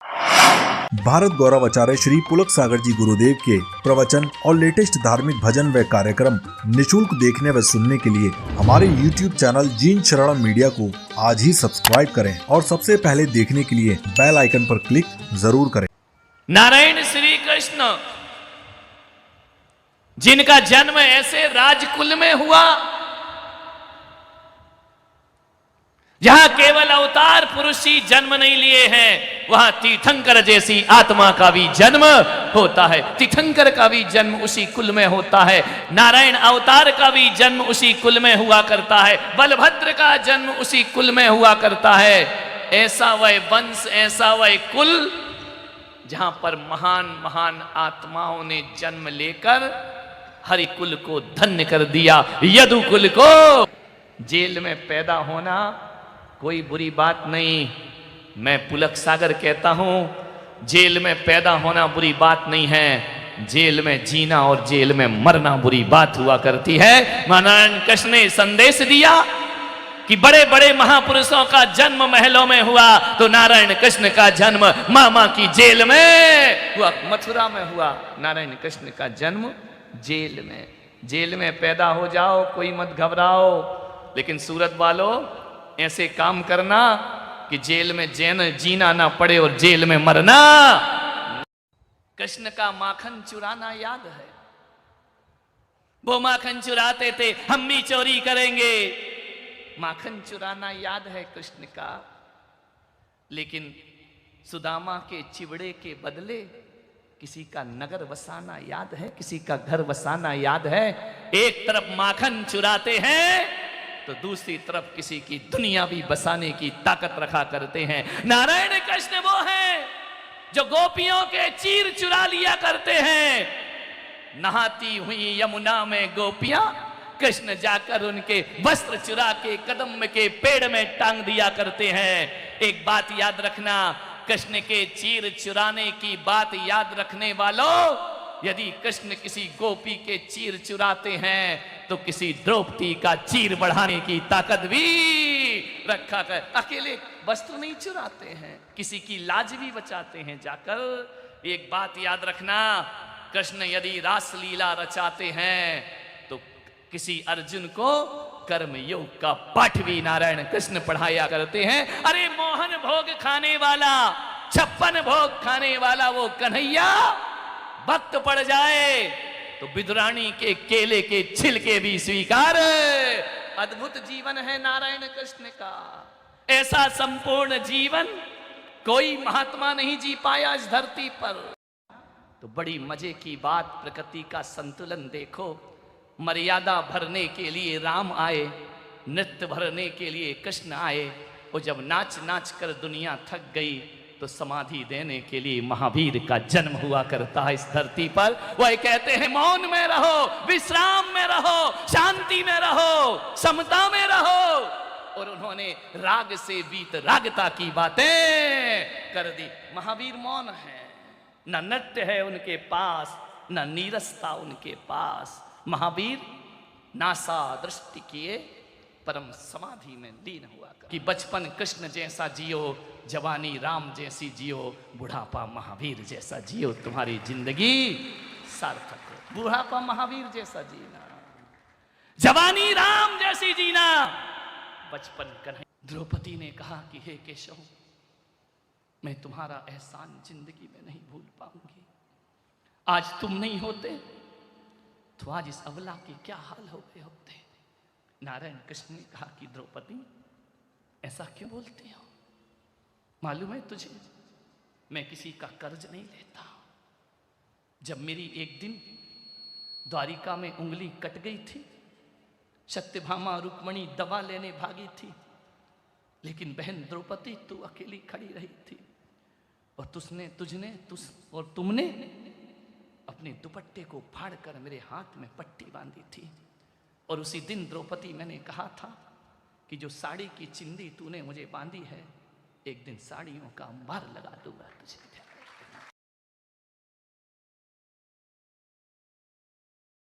भारत गौरव आचार्य श्री पुलक सागर जी गुरुदेव के प्रवचन और लेटेस्ट धार्मिक भजन व कार्यक्रम निशुल्क देखने व सुनने के लिए हमारे YouTube चैनल जीन शरणम मीडिया को आज ही सब्सक्राइब करें और सबसे पहले देखने के लिए बेल आइकन पर क्लिक जरूर करें। नारायण श्री कृष्ण जिनका जन्म ऐसे राजकुल में हुआ जहां केवल अवतार पुरुष ही जन्म नहीं लिए हैं, वहां तीर्थंकर जैसी आत्मा का भी जन्म होता है। तीर्थंकर का भी जन्म उसी कुल में होता है। नारायण अवतार का भी जन्म उसी कुल में हुआ करता है। बलभद्र का जन्म उसी कुल में हुआ करता है। ऐसा वह वंश, ऐसा वह कुल जहां पर महान महान आत्माओं ने जन्म लेकर हरिकुल को धन्य कर दिया। यदुकुल को जेल में पैदा होना कोई बुरी बात नहीं। मैं पुलक सागर कहता हूं, जेल में पैदा होना बुरी बात नहीं है, जेल में जीना और जेल में मरना बुरी बात हुआ करती है। नारायण कृष्ण ने संदेश दिया कि बड़े बड़े महापुरुषों का जन्म महलों में हुआ, तो नारायण कृष्ण का जन्म मामा की जेल में हुआ, मथुरा में हुआ। नारायण कृष्ण का जन्म जेल में। जेल में पैदा हो जाओ, कोई मत घबराओ, लेकिन सूरत वालों ऐसे काम करना कि जेल में जीना ना पड़े और जेल में मरना। कृष्ण का माखन चुराना याद है? वो माखन चुराते थे, हम भी चोरी करेंगे। माखन चुराना याद है कृष्ण का। लेकिन सुदामा के चिवड़े के बदले किसी का नगर बसाना याद है? किसी का घर बसाना याद है? एक तरफ माखन चुराते हैं तो दूसरी तरफ किसी की दुनिया भी बसाने की ताकत रखा करते हैं। नारायण कृष्ण वो हैं जो गोपियों के चीर चुरा लिया करते हैं। नहाती हुई यमुना में गोपियां, कृष्ण जाकर उनके वस्त्र चुरा के कदम के पेड़ में टांग दिया करते हैं। एक बात याद रखना, कृष्ण के चीर चुराने की बात याद रखने वालों, यदि कृष्ण किसी गोपी के चीर चुराते हैं तो किसी द्रौपदी का चीर बढ़ाने की ताकत भी रखा कर। अकेले वस्त्र नहीं चुराते हैं, किसी की लाज भी बचाते हैं जाकर। एक बात याद रखना, कृष्ण यदि रास लीला रचाते हैं तो किसी अर्जुन को कर्म योग का पाठ भी नारायण कृष्ण पढ़ाया करते हैं। अरे मोहन भोग खाने वाला, 56 भोग खाने वाला वो कन्हैया भक्त पड़ जाए तो विदुरानी के केले के छिलके भी स्वीकार। अद्भुत जीवन है नारायण कृष्ण का। ऐसा संपूर्ण जीवन कोई महात्मा नहीं जी पाया इस धरती पर। तो बड़ी मजे की बात, प्रकृति का संतुलन देखो। मर्यादा भरने के लिए राम आए, नृत्य भरने के लिए कृष्ण आए, और जब नाच नाच कर दुनिया थक गई तो समाधि देने के लिए महावीर का जन्म हुआ करता है इस धरती पर। वह कहते हैं मौन में रहो, विश्राम में रहो, शांति में रहो, समता में रहो। और उन्होंने राग से बीत रागता की बातें कर दी। महावीर मौन है, न नृत्य है उनके पास, न नीरसता उनके पास। महावीर नासा दृष्टि किए परम समाधि में लीन हुआ कि बचपन कृष्ण जैसा जियो, जवानी राम जैसी जियो, बुढ़ापा महावीर जैसा जियो, तुम्हारी जिंदगी सार्थक हो। बुढ़ापा महावीर जैसा जीना, जवानी राम जैसी जीना, बचपन कन्हैया। द्रौपदी ने कहा कि हे केशव, मैं तुम्हारा एहसान जिंदगी में नहीं भूल पाऊंगी। आज तुम नहीं होते तो आज इस अबला के क्या हाल हो गए होते। नारायण कृष्ण ने कहा कि द्रौपदी ऐसा क्यों बोलती हो? मालूम है तुझे, मैं किसी का कर्ज नहीं लेता। जब मेरी एक दिन द्वारिका में उंगली कट गई थी, सत्यभामा रुक्मणी दवा लेने भागी थी, लेकिन बहन द्रौपदी तू अकेली खड़ी रही थी, और तुमने अपने दुपट्टे को फाड़कर मेरे हाथ में पट्टी बांधी थी। और उसी दिन द्रौपदी मैंने कहा था कि जो साड़ी की चिंदी तूने मुझे बांधी है, एक दिन साड़ियों का अंबार लगा दूंगा तुझे।